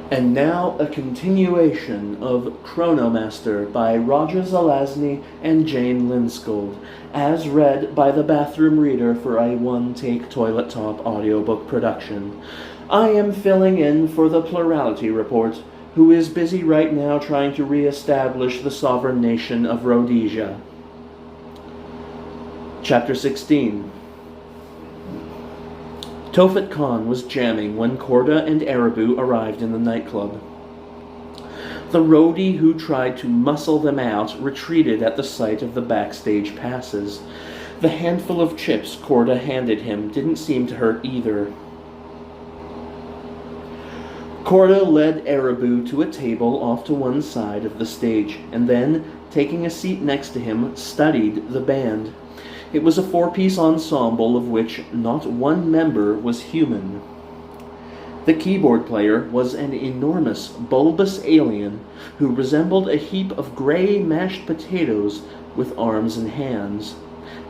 And now a continuation of ChronoMaster by Roger Zelazny and Jane Lindskold, as read by the bathroom reader for a one-take toilet top audiobook production. I am filling in for the Plurality Report, who is busy right now trying to re-establish the sovereign nation of Rhodesia. Chapter 16. Tophet Khan was jamming when Korda and Arabu arrived in the nightclub. The roadie who tried to muscle them out retreated at the sight of the backstage passes. The handful of chips Korda handed him didn't seem to hurt either. Korda led Arabu to a table off to one side of the stage, and then, taking a seat next to him, studied the band. It was a four-piece ensemble of which not one member was human. The keyboard player was an enormous, bulbous alien who resembled a heap of gray mashed potatoes with arms and hands.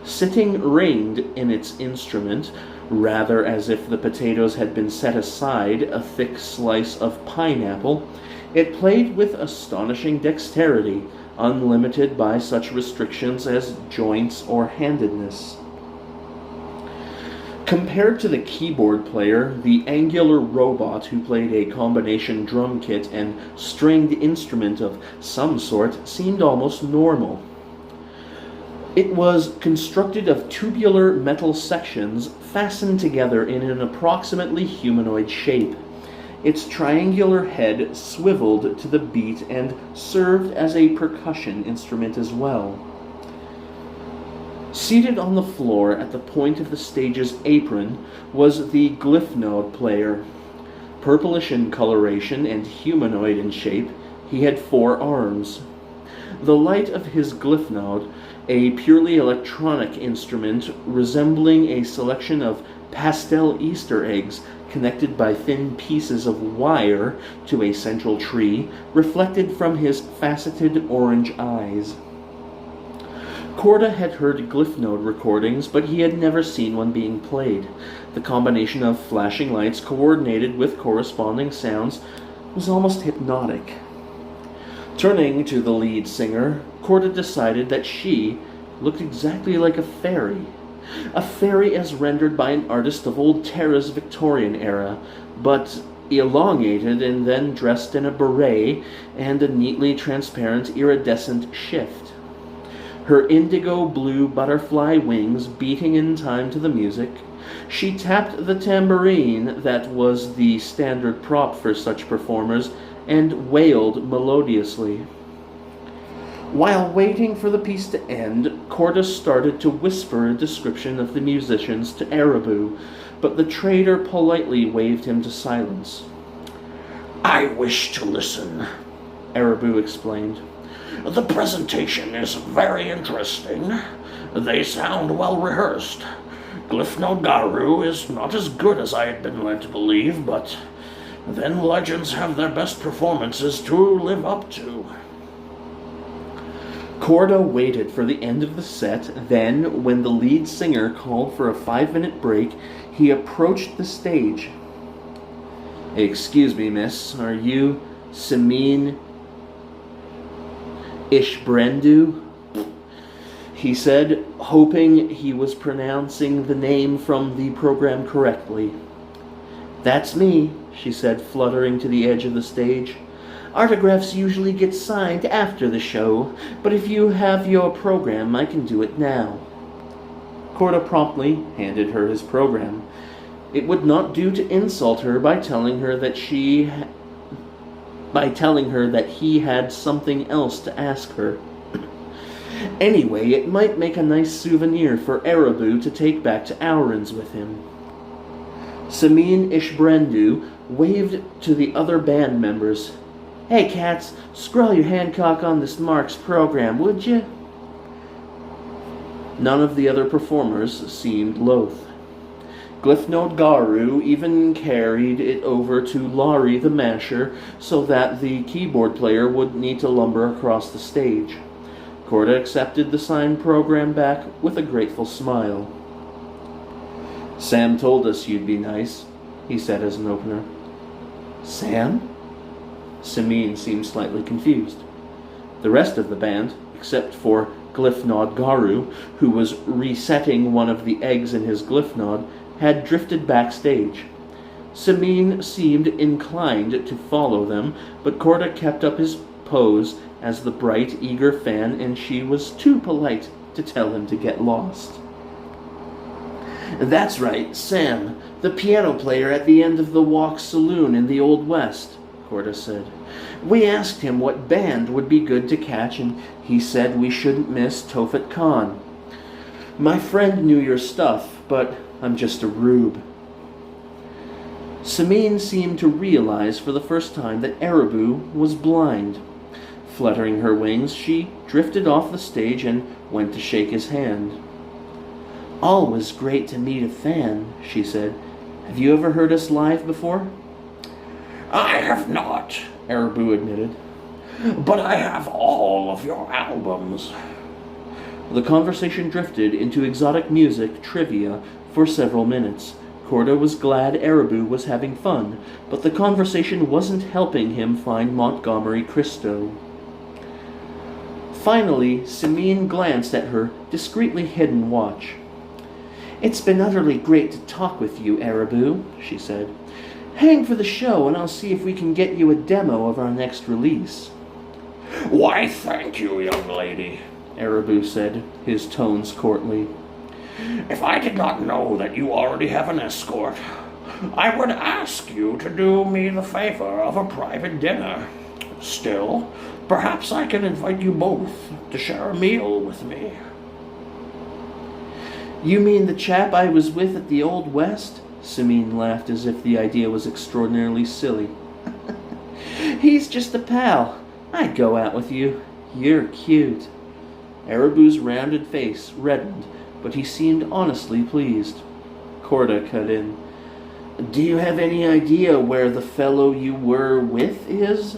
Sitting ringed in its instrument, rather as if the potatoes had been set aside a thick slice of pineapple, it played with astonishing dexterity, unlimited by such restrictions as joints or handedness. Compared to the keyboard player, the angular robot who played a combination drum kit and stringed instrument of some sort seemed almost normal. It was constructed of tubular metal sections fastened together in an approximately humanoid shape. Its triangular head swiveled to the beat and served as a percussion instrument as well. Seated on the floor at the point of the stage's apron was the glyphnode player. Purplish in coloration and humanoid in shape, he had 4 arms. The light of his glyphnode, a purely electronic instrument resembling a selection of pastel Easter eggs connected by thin pieces of wire to a central tree, reflected from his faceted orange eyes. Korda had heard glyphnode recordings, but he had never seen one being played. The combination of flashing lights coordinated with corresponding sounds was almost hypnotic. Turning to the lead singer, Korda decided that she looked exactly like a fairy. A fairy as rendered by an artist of old Terra's Victorian era, but elongated and then dressed in a beret and a neatly transparent iridescent shift. Her indigo-blue butterfly wings beating in time to the music, she tapped the tambourine that was the standard prop for such performers and wailed melodiously. While waiting for the piece to end, Korda started to whisper a description of the musicians to Arabu, but the trader politely waved him to silence. "I wish to listen," Arabu explained. "The presentation is very interesting. They sound well rehearsed. Glyphnode Garu is not as good as I had been led to believe, but then legends have their best performances to live up to." Korda waited for the end of the set, then, when the lead singer called for a 5-minute break, he approached the stage. "Excuse me, miss, are you Samin Ishbrendu?" he said, hoping he was pronouncing the name from the program correctly. "That's me," she said, fluttering to the edge of the stage. "Autographs usually get signed after the show, but if you have your program, I can do it now." Korda promptly handed her his program. It would not do to insult her by telling her that he had something else to ask her. Anyway, it might make a nice souvenir for Arabu to take back to Aurans with him. Samin Ishbrendu waved to the other band members. "Hey, cats, scroll your Hancock on this Mark's program, would you?" None of the other performers seemed loath. Glyphnode Garu even carried it over to Laurie the Masher so that the keyboard player wouldn't need to lumber across the stage. Korda accepted the signed program back with a grateful smile. "Sam told us you'd be nice," he said as an opener. "Sam?" Simeon seemed slightly confused. The rest of the band, except for Glyphnod Garu, who was resetting one of the eggs in his Glyphnod, had drifted backstage. Simeon seemed inclined to follow them, but Corda kept up his pose as the bright, eager fan, and she was too polite to tell him to get lost. "That's right, Sam, the piano player at the end of the Walk Saloon in the Old West," Corda said. "We asked him what band would be good to catch, and he said we shouldn't miss Tophet Khan. My friend knew your stuff, but I'm just a rube." Simeon seemed to realize for the first time that Ereboo was blind. Fluttering her wings, she drifted off the stage and went to shake his hand. "Always great to meet a fan," she said. "Have you ever heard us live before?" "I have not," Ereboo admitted. "But I have all of your albums." The conversation drifted into exotic music trivia for several minutes. Corda was glad Ereboo was having fun, but the conversation wasn't helping him find Montgomery Christo. Finally, Simeon glanced at her discreetly hidden watch. "It's been utterly great to talk with you, Ereboo," she said. "Hang for the show and I'll see if we can get you a demo of our next release." "Why, thank you, young lady," Ereboo said, his tones courtly. "If I did not know that you already have an escort, I would ask you to do me the favor of a private dinner. Still, perhaps I can invite you both to share a meal with me." "You mean the chap I was with at the Old West?" Simeon laughed as if the idea was extraordinarily silly. "He's just a pal. I'd go out with you. You're cute." Ereboo's rounded face reddened, but he seemed honestly pleased. Corda cut in. "Do you have any idea where the fellow you were with is?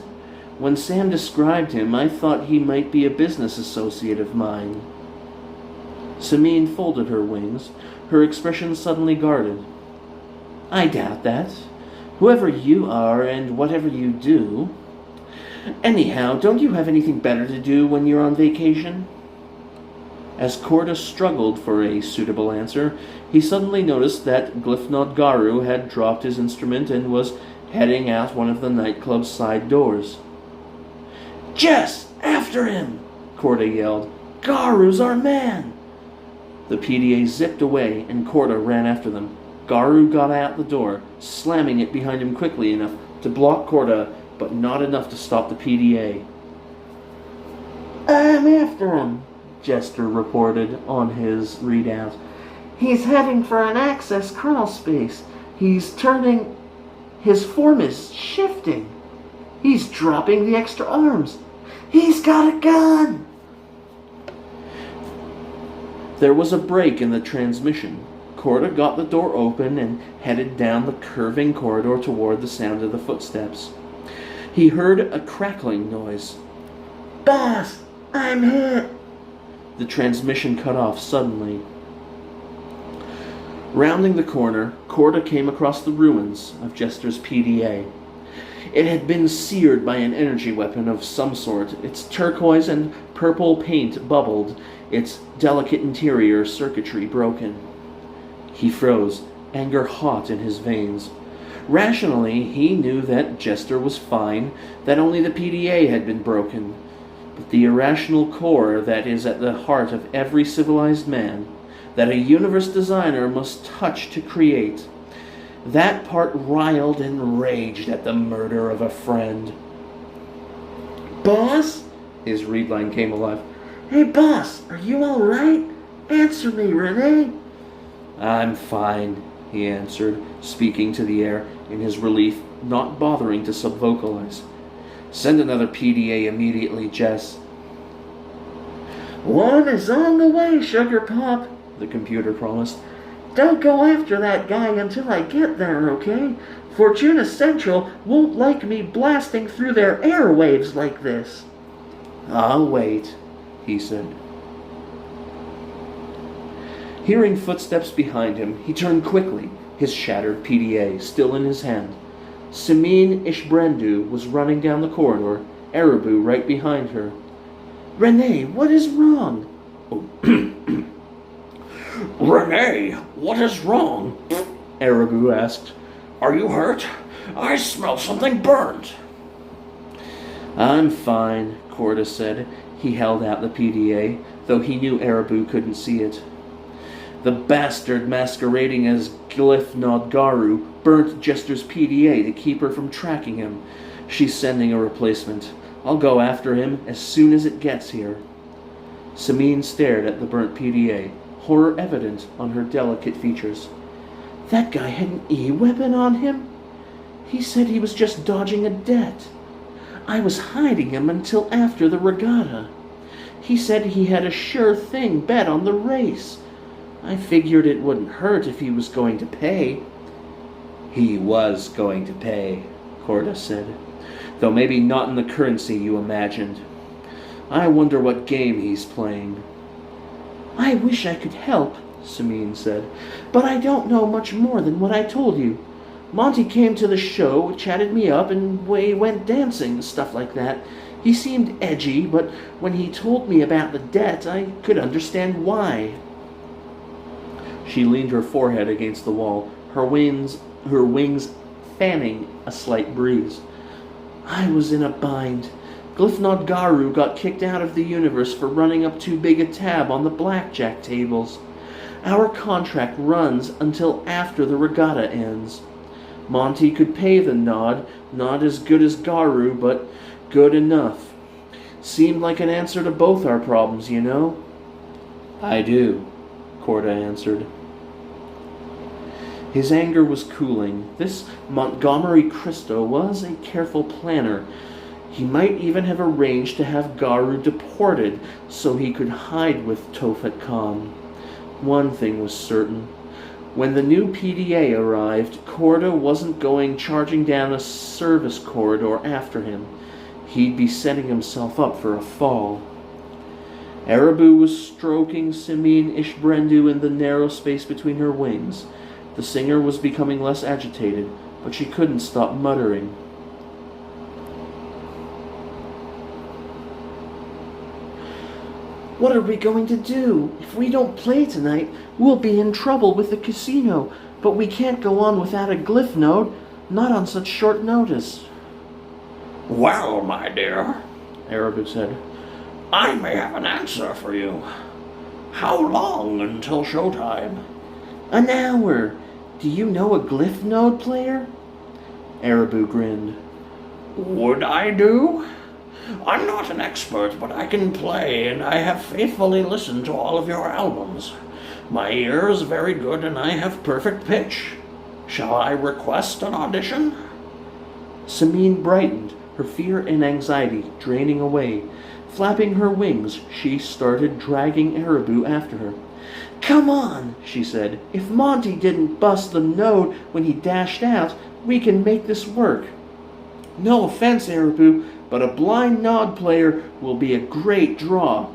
When Sam described him, I thought he might be a business associate of mine." Simeon folded her wings, her expression suddenly guarded. "I doubt that. Whoever you are and whatever you do. Anyhow, don't you have anything better to do when you're on vacation?" As Corda struggled for a suitable answer, he suddenly noticed that Glyphnod Garu had dropped his instrument and was heading out one of the nightclub's side doors. "Jess, after him!" Corda yelled. "Garu's our man!" The PDA zipped away, and Corda ran after them. Garu got out the door, slamming it behind him quickly enough to block Corda, but not enough to stop the PDA. "I'm after him," Jester reported on his readout. "He's heading for an access kernel space. He's turning. His form is shifting. He's dropping the extra arms. He's got a gun!" There was a break in the transmission. Corda got the door open and headed down the curving corridor toward the sound of the footsteps. He heard a crackling noise. "Boss, I'm hit!" The transmission cut off suddenly. Rounding the corner, Corda came across the ruins of Jester's PDA. It had been seared by an energy weapon of some sort. Its turquoise and purple paint bubbled, its delicate interior circuitry broken. He froze, anger hot in his veins. Rationally, he knew that Jester was fine, that only the PDA had been broken. But the irrational core that is at the heart of every civilized man, that a universe designer must touch to create, that part riled and raged at the murder of a friend. "Boss?" His read line came alive. "Hey, boss, are you all right? Answer me, Renee." "I'm fine," he answered, speaking to the air, in his relief, not bothering to subvocalize. "Send another PDA immediately, Jess." "One is on the way, Sugar Pop," the computer promised. "Don't go after that guy until I get there, okay? Fortuna Central won't like me blasting through their airwaves like this." "I'll wait," he said. Hearing footsteps behind him, he turned quickly, his shattered PDA still in his hand. Simin Ishbrendu was running down the corridor, Arabu right behind her. "Renee, what is wrong?" Renee, what is wrong? Arabu asked. Are you hurt? I smell something burnt. "I'm fine," Korda said. He held out the PDA, though he knew Arabu couldn't see it. "The bastard masquerading as Glyphnod Garu burnt Jester's PDA to keep her from tracking him. She's sending a replacement. I'll go after him as soon as it gets here." Samin stared at the burnt PDA, horror evident on her delicate features. "That guy had an E-weapon on him? He said he was just dodging a debt. I was hiding him until after the regatta. He said he had a sure thing bet on the race. I figured it wouldn't hurt if he was going to pay." "He was going to pay," Korda said. "Though maybe not in the currency you imagined. I wonder what game he's playing." "I wish I could help," Samin said, "but I don't know much more than what I told you. Monty came to the show, chatted me up, and we went dancing and stuff like that. He seemed edgy, but when he told me about the debt, I could understand why." She leaned her forehead against the wall, her wings fanning a slight breeze. "I was in a bind. Glyphnod Garu got kicked out of the universe for running up too big a tab on the blackjack tables. Our contract runs until after the regatta ends. Monty could pay the nod, not as good as Garu, but good enough. Seemed like an answer to both our problems, you know." "I do," Korda answered. His anger was cooling. This Montgomery Christo was a careful planner. He might even have arranged to have Garu deported so he could hide with Tophet Khan. One thing was certain. When the new PDA arrived, Korda wasn't going charging down a service corridor after him. He'd be setting himself up for a fall. Arabu was stroking Simin Ishbrendu in the narrow space between her wings. The singer was becoming less agitated, but she couldn't stop muttering. "What are we going to do? If we don't play tonight, we'll be in trouble with the casino, but we can't go on without a glyph node, not on such short notice." Well, my dear, Arabu said, I may have an answer for you. How long until showtime? "An hour. Do you know a glyph node player?" Arabu grinned. Would I do? I'm not an expert, but I can play, and I have faithfully listened to all of your albums. My ear is very good, and I have perfect pitch. Shall I request an audition? Samin brightened, her fear and anxiety draining away. Flapping her wings, she started dragging Arabu after her. "Come on," she said. "If Monty didn't bust the node when he dashed out, we can make this work. No offense, Arabu, but a blind nod player will be a great draw.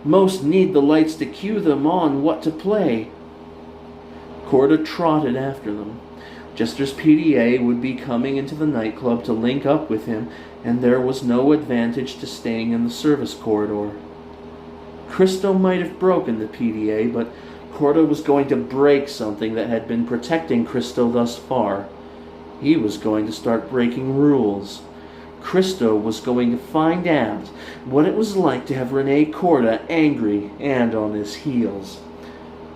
Most need the lights to cue them on what to play." Korda trotted after them. Jester's PDA would be coming into the nightclub to link up with him, and there was no advantage to staying in the service corridor. Christo might have broken the PDA, but Korda was going to break something that had been protecting Christo thus far. He was going to start breaking rules. Christo was going to find out what it was like to have Renee Korda angry and on his heels.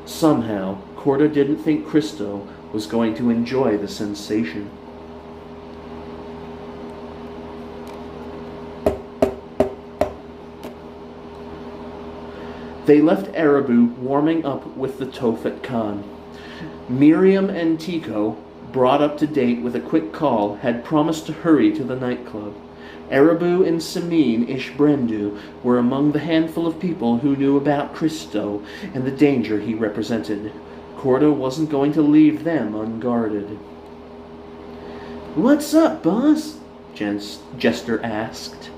Somehow, Korda didn't think Christo was going to enjoy the sensation. They left Arabu warming up with the Tophet Khan. Miriam and Tico, brought up to date with a quick call, had promised to hurry to the nightclub. Arabu and Samin Ishbrendu were among the handful of people who knew about Christo and the danger he represented. Korda wasn't going to leave them unguarded. "What's up, boss?" Jester asked.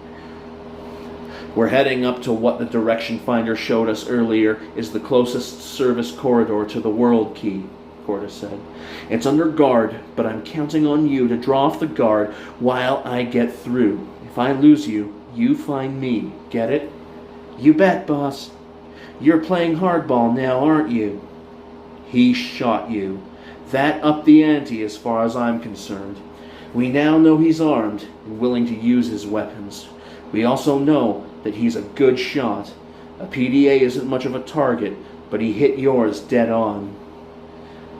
"We're heading up to what the direction finder showed us earlier is the closest service corridor to the world key," Corda said. It's under guard, but I'm counting on you to draw off the guard while I get through. If I lose you, you find me. Get it? You bet, boss. You're playing hardball now, aren't you? He shot you. That upped the ante as far as I'm concerned. We now know he's armed and willing to use his weapons. We also know that he's a good shot. A PDA isn't much of a target, but he hit yours dead on.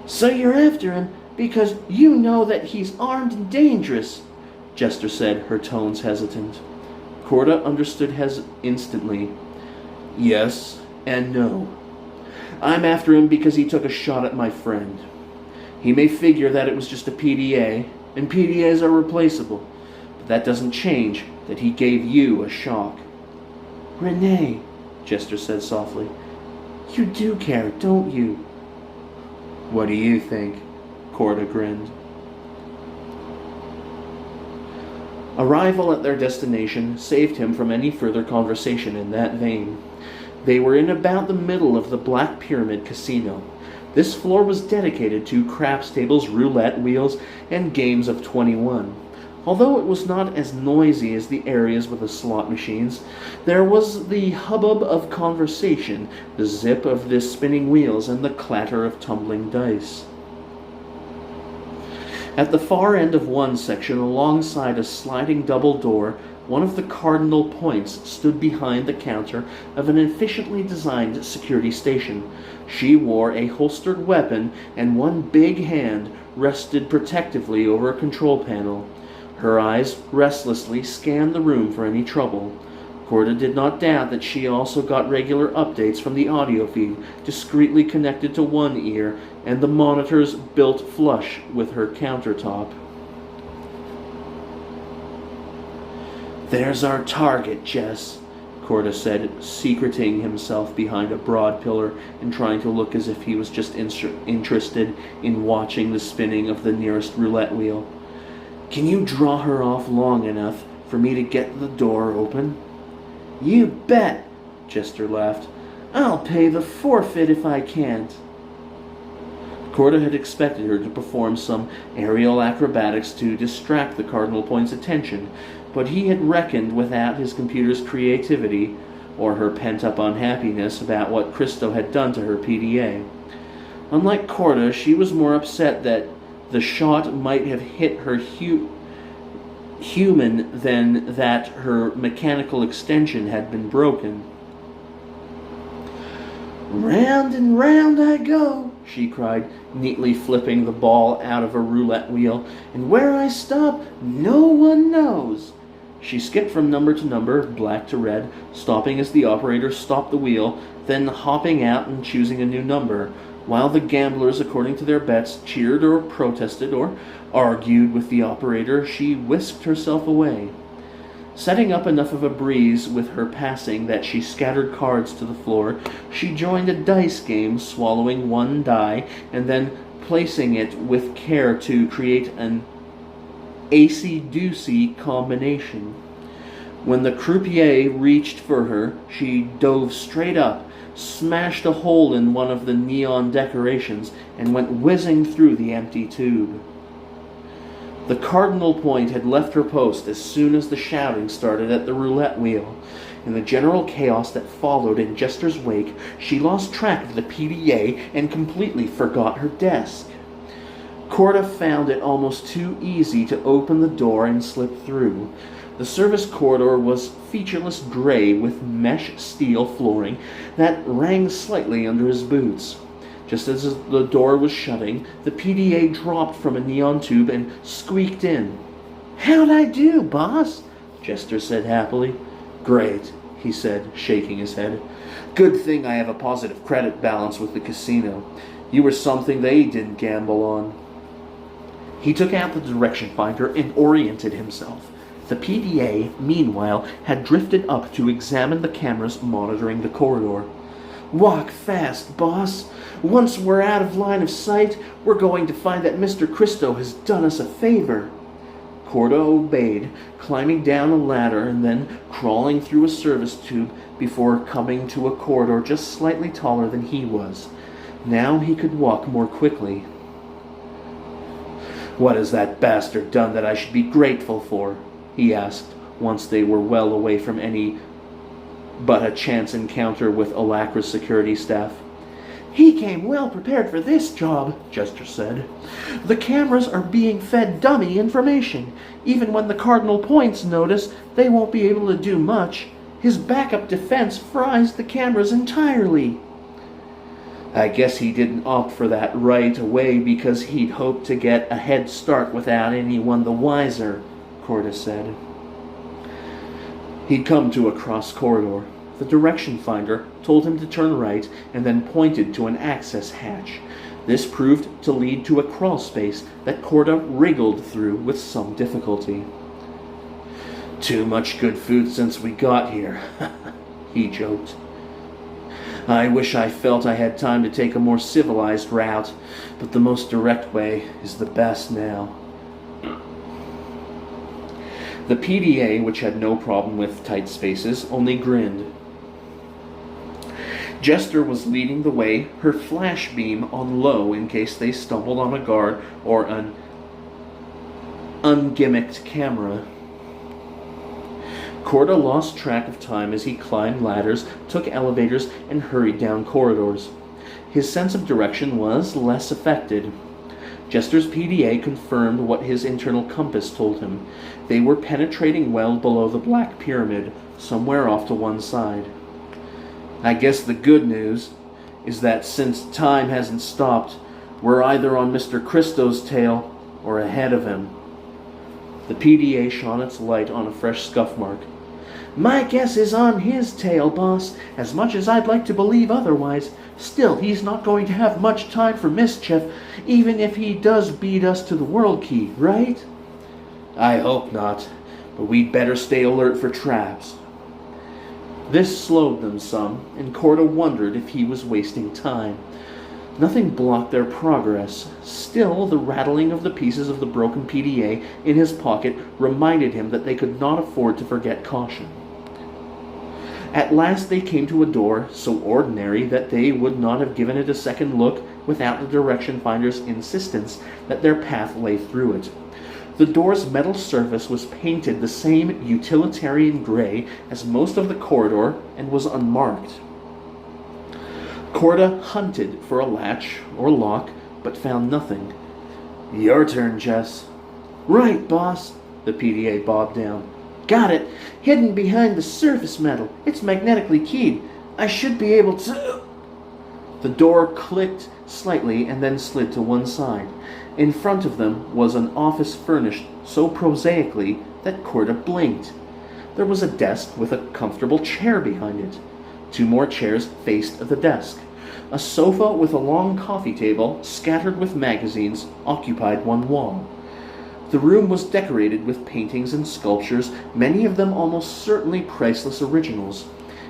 So you're after him because you know that he's armed and dangerous, Jester said, her tones hesitant. Corda understood instantly. Yes and no. I'm after him because he took a shot at my friend. He may figure that it was just a PDA, and PDAs are replaceable, but that doesn't change that he gave you a shock. Renee, Jester said softly. You do care, don't you? What do you think? Corda grinned. Arrival at their destination saved him from any further conversation in that vein. They were in about the middle of the Black Pyramid Casino. This floor was dedicated to craps tables, roulette wheels, and games of 21. Although it was not as noisy as the areas with the slot machines, there was the hubbub of conversation, the zip of the spinning wheels, and the clatter of tumbling dice. At the far end of one section, alongside a sliding double door, one of the cardinal points stood behind the counter of an efficiently designed security station. She wore a holstered weapon, and one big hand rested protectively over a control panel. Her eyes restlessly scanned the room for any trouble. Corda did not doubt that she also got regular updates from the audio feed, discreetly connected to one ear, and the monitors built flush with her countertop. There's our target, Jess, Corda said, secreting himself behind a broad pillar and trying to look as if he was just interested in watching the spinning of the nearest roulette wheel. Can you draw her off long enough for me to get the door open? You bet, Jester laughed. I'll pay the forfeit if I can't. Corda had expected her to perform some aerial acrobatics to distract the Cardinal Point's attention, but he had reckoned without his computer's creativity or her pent-up unhappiness about what Christo had done to her PDA. Unlike Corda, she was more upset that the shot might have hit her human than that her mechanical extension had been broken. Round and round I go, she cried, neatly flipping the ball out of a roulette wheel, and where I stop, no one knows. She skipped from number to number, black to red, stopping as the operator stopped the wheel, then hopping out and choosing a new number, while the gamblers, according to their bets, cheered or protested or argued with the operator. She whisked herself away, setting up enough of a breeze with her passing that she scattered cards to the floor. She joined a dice game, swallowing one die and then placing it with care to create an acey-deucey combination. When the croupier reached for her, she dove straight up, smashed a hole in one of the neon decorations, and went whizzing through the empty tube. The Cardinal Point had left her post as soon as the shouting started at the roulette wheel. In the general chaos that followed in Jester's wake, she lost track of the PDA and completely forgot her desk. Corda found it almost too easy to open the door and slip through. The service corridor was featureless gray with mesh steel flooring that rang slightly under his boots. Just as the door was shutting, the PDA dropped from a neon tube and squeaked in. "How'd I do, boss?" Jester said happily. "Great," he said, shaking his head. "Good thing I have a positive credit balance with the casino. You were something they didn't gamble on." He took out the direction finder and oriented himself. The PDA, meanwhile, had drifted up to examine the cameras monitoring the corridor. "Walk fast, boss. Once we're out of line of sight, we're going to find that Mr. Christo has done us a favor." Corda obeyed, climbing down a ladder and then crawling through a service tube before coming to a corridor just slightly taller than he was. Now he could walk more quickly. "What has that bastard done that I should be grateful for?" he asked, once they were well away from any but a chance encounter with Alakra's security staff. "He came well prepared for this job," Jester said. "The cameras are being fed dummy information. Even when the Cardinal Points notice, they won't be able to do much. His backup defense fries the cameras entirely." "I guess he didn't opt for that right away because he'd hoped to get a head start without anyone the wiser," Corda said. He'd come to a cross corridor. The direction finder told him to turn right and then pointed to an access hatch. This proved to lead to a crawl space that Corda wriggled through with some difficulty. "Too much good food since we got here," he joked. "I wish I felt I had time to take a more civilized route, but the most direct way is the best now." The PDA, which had no problem with tight spaces, only grinned. Jester was leading the way, her flash beam on low in case they stumbled on a guard or an ungimmicked camera. Corda lost track of time as he climbed ladders, took elevators, and hurried down corridors. His sense of direction was less affected. Jester's PDA confirmed what his internal compass told him. They were penetrating well below the Black Pyramid, somewhere off to one side. "I guess the good news is that since time hasn't stopped, we're either on Mr. Christo's tail or ahead of him." The PDA shone its light on a fresh scuff mark. "My guess is on his tail, boss. As much as I'd like to believe otherwise, still he's not going to have much time for mischief, even if he does beat us to the world key, right?" "I hope not, but we'd better stay alert for traps." This slowed them some, and Corda wondered if he was wasting time. Nothing blocked their progress. Still, the rattling of the pieces of the broken PDA in his pocket reminded him that they could not afford to forget caution. At last they came to a door so ordinary that they would not have given it a second look without the direction finder's insistence that their path lay through it. The door's metal surface was painted the same utilitarian gray as most of the corridor and was unmarked. Corda hunted for a latch or lock, but found nothing. "Your turn, Jess." "Right, boss." The PDA bobbed down. "Got it. Hidden behind the surface metal. It's magnetically keyed. I should be able to..." The door clicked slightly and then slid to one side. In front of them was an office furnished so prosaically that Corda blinked. There was a desk with a comfortable chair behind it. 2 more chairs faced the desk. A sofa with a long coffee table, scattered with magazines, occupied one wall. The room was decorated with paintings and sculptures, many of them almost certainly priceless originals.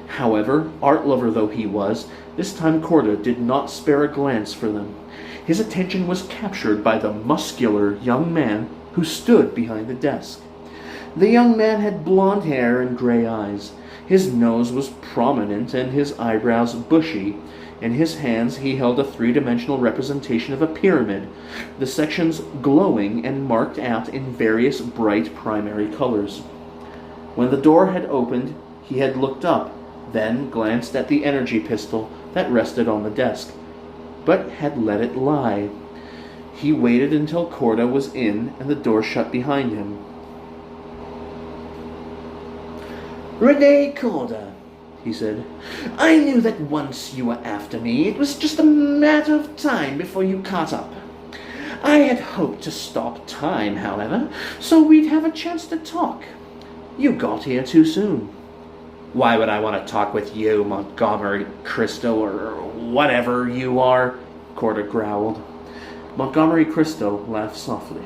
However, art lover though he was, this time Corda did not spare a glance for them. His attention was captured by the muscular young man who stood behind the desk. The young man had blonde hair and gray eyes. His nose was prominent and his eyebrows bushy. In his hands he held a 3-dimensional representation of a pyramid, the sections glowing and marked out in various bright primary colors. When the door had opened, he had looked up, then glanced at the energy pistol that rested on the desk, but had let it lie. He waited until Corda was in and the door shut behind him. "Rene Corda," he said. "I knew that once you were after me, it was just a matter of time before you caught up. I had hoped to stop time, however, so we'd have a chance to talk. You got here too soon." "Why would I want to talk with you, Montgomery Cristo, or whatever you are?" Corda growled. Montgomery Cristo laughed softly.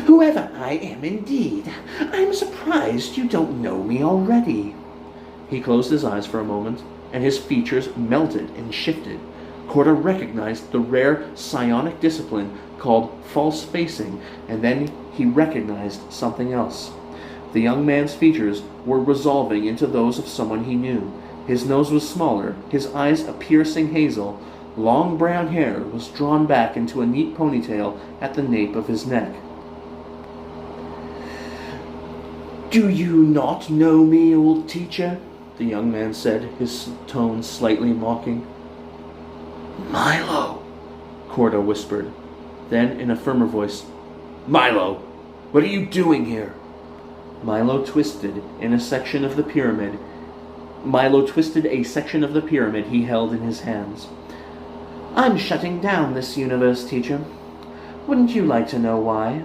"Whoever I am indeed. I'm surprised you don't know me already." He closed his eyes for a moment, and his features melted and shifted. Corda recognized the rare psionic discipline called false facing, and then he recognized something else. The young man's features were resolving into those of someone he knew. His nose was smaller, his eyes a piercing hazel. Long brown hair was drawn back into a neat ponytail at the nape of his neck. "Do you not know me, old teacher?" the young man said, his tone slightly mocking. Milo, Cordo whispered. Then, in a firmer voice, "Milo, what are you doing here?" Milo twisted a section of the pyramid he held in his hands. "I'm shutting down this universe, teacher. Wouldn't you like to know why?"